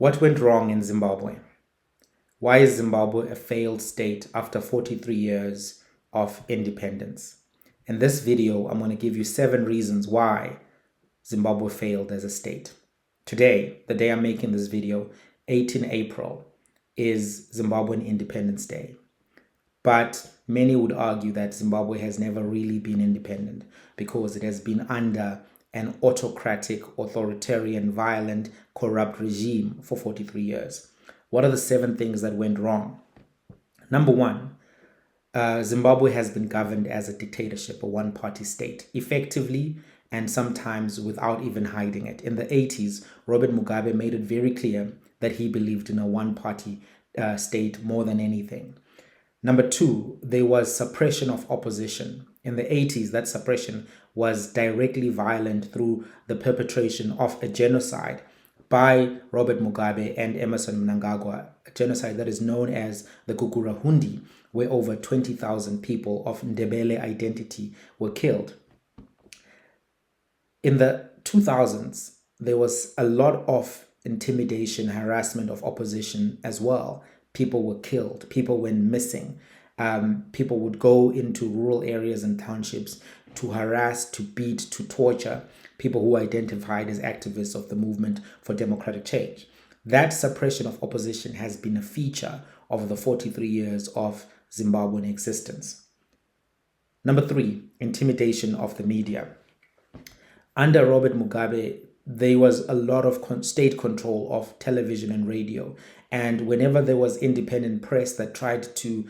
What went wrong in Zimbabwe? Why is Zimbabwe a failed state after 43 years of independence? In this video, I'm going to give you 7 reasons why Zimbabwe failed as a state. Today, the day I'm making this video, 18 April, is Zimbabwean Independence Day. But many would argue that Zimbabwe has never really been independent because it has been under an autocratic, authoritarian, violent, corrupt regime for 43 years. What are the 7 things that went wrong? Number 1, Zimbabwe has been governed as a dictatorship, a one-party state, effectively and sometimes without even hiding it. In the 80s, Robert Mugabe made it very clear that he believed in a one-party state more than anything. Number 2, there was suppression of opposition. In the 80s, that suppression was directly violent through the perpetration of a genocide by Robert Mugabe and Emmerson Mnangagwa, a genocide that is known as the Gugurahundi, where over 20,000 people of Ndebele identity were killed. In the 2000s, there was a lot of intimidation, harassment of opposition as well. People were killed, people went missing. People would go into rural areas and townships to harass, to beat, to torture people who identified as activists of the movement for democratic change. That suppression of opposition has been a feature of the 43 years of Zimbabwean existence. Number 3, intimidation of the media. Under Robert Mugabe, there was a lot of state control of television and radio. And whenever there was independent press that tried to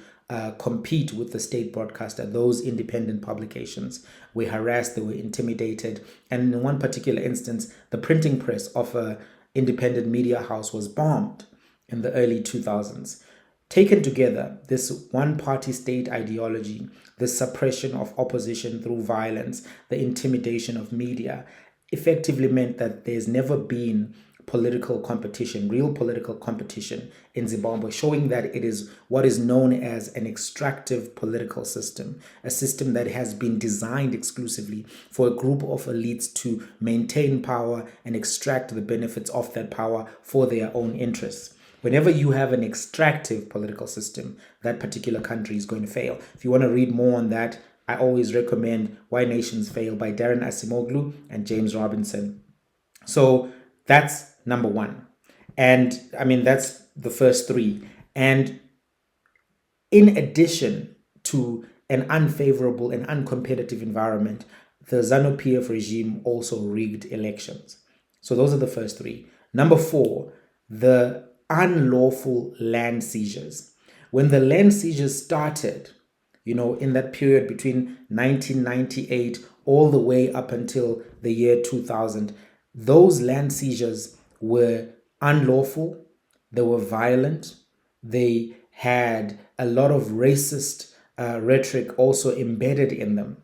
compete with the state broadcaster, those independent publications were harassed, they were intimidated. And in one particular instance, the printing press of an independent media house was bombed in the early 2000s. Taken together, this one-party state ideology, the suppression of opposition through violence, the intimidation of media, effectively meant that there's never been political competition, real political competition in Zimbabwe, showing that it is what is known as an extractive political system, a system that has been designed exclusively for a group of elites to maintain power and extract the benefits of that power for their own interests. Whenever you have an extractive political system, that particular country is going to fail. If you want to read more on that, I always recommend Why Nations Fail by Darren Asimoglu and James Robinson. So that's number 1. And I mean, that's the first 3. And in addition to an unfavorable and uncompetitive environment, the ZANU-PF regime also rigged elections. So those are the first 3. Number 4, the unlawful land seizures. When the land seizures started, in that period between 1998 all the way up until the year 2000, those land seizures were unlawful, they were violent, they had a lot of racist rhetoric also embedded in them.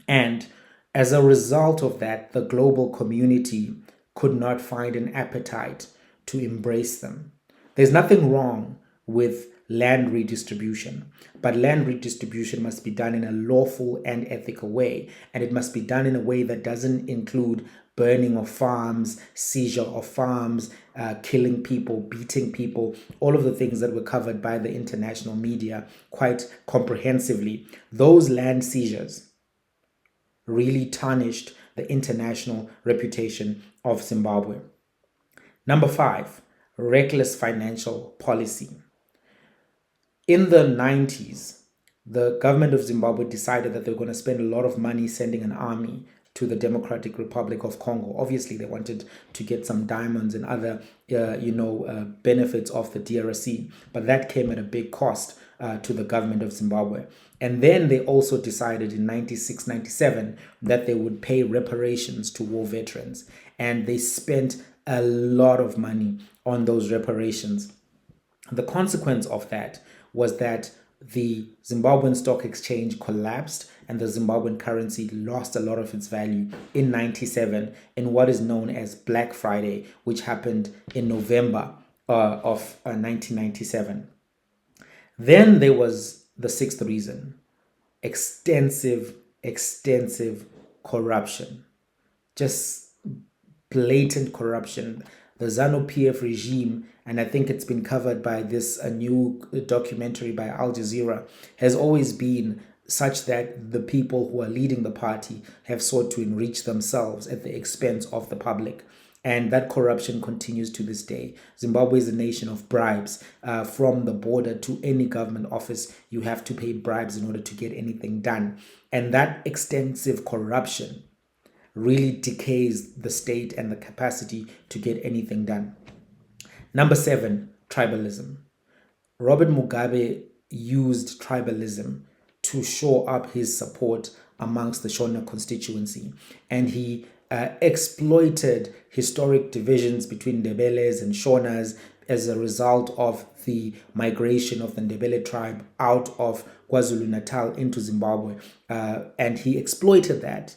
And as a result of that, the global community could not find an appetite to embrace them. There's nothing wrong with land redistribution, but land redistribution must be done in a lawful and ethical way, and it must be done in a way that doesn't include burning of farms, seizure of farms, killing people, beating people, all of the things that were covered by the international media quite comprehensively. Those land seizures really tarnished the international reputation of Zimbabwe. Number 5, reckless financial policy. In the 90s, the government of Zimbabwe decided that they were going to spend a lot of money sending an army to the Democratic Republic of Congo. Obviously, they wanted to get some diamonds and other, benefits of the DRC, but that came at a big cost to the government of Zimbabwe. And then they also decided in 96, 97 that they would pay reparations to war veterans. And they spent a lot of money on those reparations. The consequence of that was that the Zimbabwean Stock Exchange collapsed and the Zimbabwean currency lost a lot of its value in 97 in what is known as Black Friday, which happened in November of 1997. Then there was the 6th reason, extensive corruption, just blatant corruption. the ZANU-PF regime, and I think it's been covered by this a new documentary by Al Jazeera, has always been such that the people who are leading the party have sought to enrich themselves at the expense of the public. And that corruption continues to this day. Zimbabwe is a nation of bribes. From the border to any government office, you have to pay bribes in order to get anything done. And that extensive corruption really decays the state and the capacity to get anything done. Number 7, tribalism. Robert Mugabe used tribalism to shore up his support amongst the Shona constituency, and he exploited historic divisions between Ndebeles and Shonas as a result of the migration of the Ndebele tribe out of KwaZulu-Natal into Zimbabwe, and he exploited that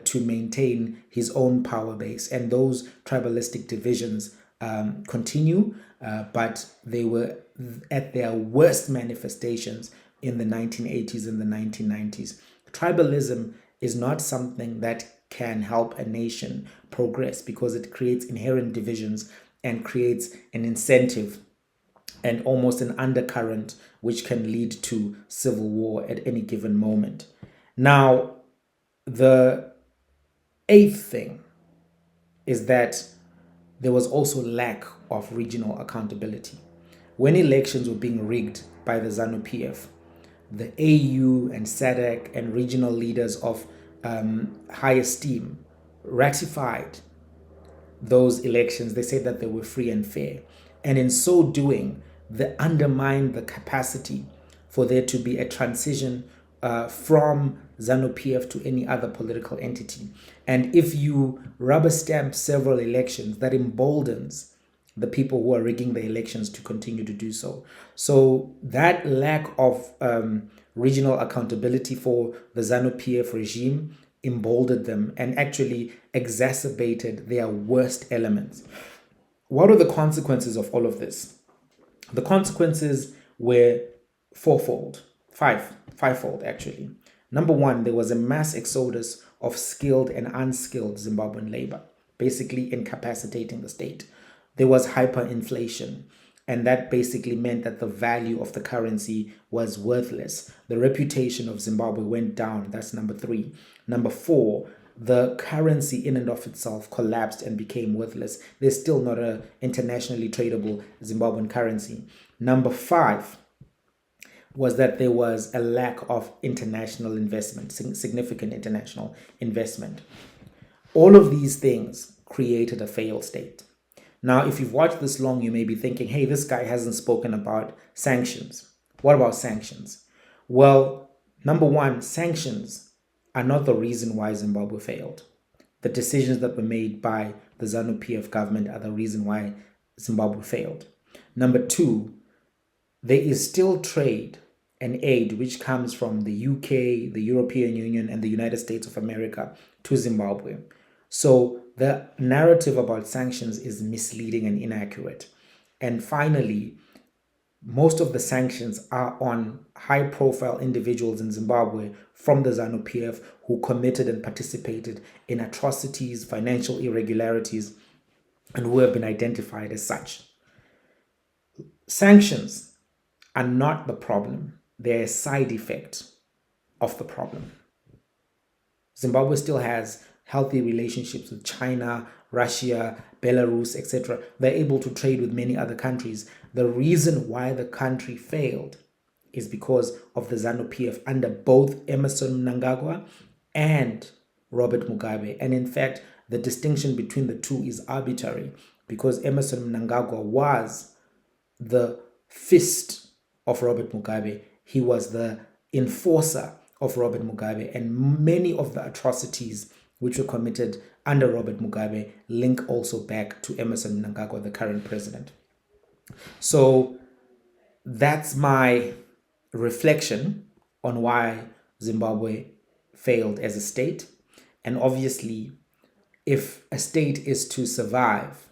to maintain his own power base. And those tribalistic divisions continue, but they were at their worst manifestations in the 1980s and the 1990s. Tribalism is not something that can help a nation progress because it creates inherent divisions and creates an incentive and almost an undercurrent which can lead to civil war at any given moment. Now, the 8th thing is that there was also lack of regional accountability. When elections were being rigged by the ZANU-PF, the AU and SADC and regional leaders of high esteem ratified those elections. They said that they were free and fair. And in so doing, they undermined the capacity for there to be a transition from ZANU-PF to any other political entity. And if you rubber stamp several elections, that emboldens the people who are rigging the elections to continue to do so. So that lack of regional accountability for the ZANU-PF regime emboldened them and actually exacerbated their worst elements. What are the consequences of all of this? The consequences were fivefold actually. Number 1, there was a mass exodus of skilled and unskilled Zimbabwean labor, basically incapacitating the state. There was hyperinflation, and that basically meant that the value of the currency was worthless. The reputation of Zimbabwe went down. That's number 3. Number 4, the currency in and of itself collapsed and became worthless. There's still not an internationally tradable Zimbabwean currency. Number 5 was that there was a lack of international investment, significant international investment. All of these things created a failed state. Now, if you've watched this long, you may be thinking, hey, this guy hasn't spoken about sanctions. What about sanctions? Well, number 1, sanctions are not the reason why Zimbabwe failed. The decisions that were made by the ZANU-PF government are the reason why Zimbabwe failed. Number 2, there is still trade and aid which comes from the UK, the European Union, and the United States of America to Zimbabwe. So the narrative about sanctions is misleading and inaccurate. And finally, most of the sanctions are on high-profile individuals in Zimbabwe from the ZANU-PF who committed and participated in atrocities, financial irregularities, and who have been identified as such. Sanctions are not the problem. They're a side effect of the problem. Zimbabwe still has healthy relationships with China, Russia, Belarus, etc. They're able to trade with many other countries. The reason why the country failed is because of the ZANU-PF under both Emmerson Mnangagwa and Robert Mugabe. And in fact, the distinction between the two is arbitrary because Emmerson Mnangagwa was the fist of Robert Mugabe. He was the enforcer of Robert Mugabe, and many of the atrocities which were committed under Robert Mugabe link also back to Emmerson Mnangagwa, the current president. So that's my reflection on why Zimbabwe failed as a state. And obviously, if a state is to survive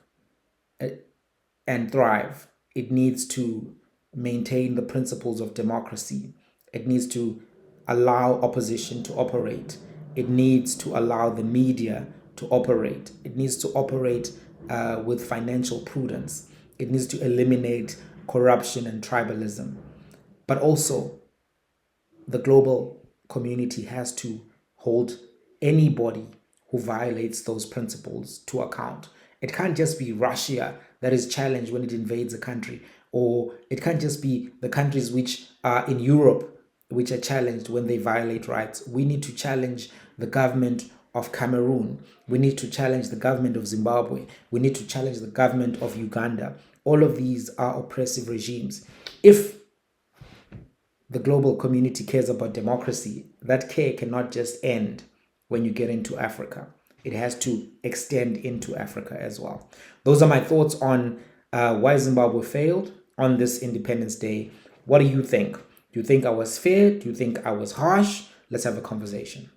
and thrive, it needs to maintain the principles of democracy. It needs to allow opposition to operate. It needs to allow the media to operate. It needs to operate with financial prudence. It needs to eliminate corruption and tribalism. But also, the global community has to hold anybody who violates those principles to account. It can't just be Russia that is challenged when it invades a country, or it can't just be the countries which are in Europe which are challenged when they violate rights. We need to challenge the government of Cameroon. We need to challenge the government of Zimbabwe. We need to challenge the government of Uganda. All of these are oppressive regimes. If the global community cares about democracy, that care cannot just end when you get into Africa. It has to extend into Africa as well. Those are my thoughts on why Zimbabwe failed on this Independence Day. What do you think? Do you think I was fair? Do you think I was harsh? Let's have a conversation.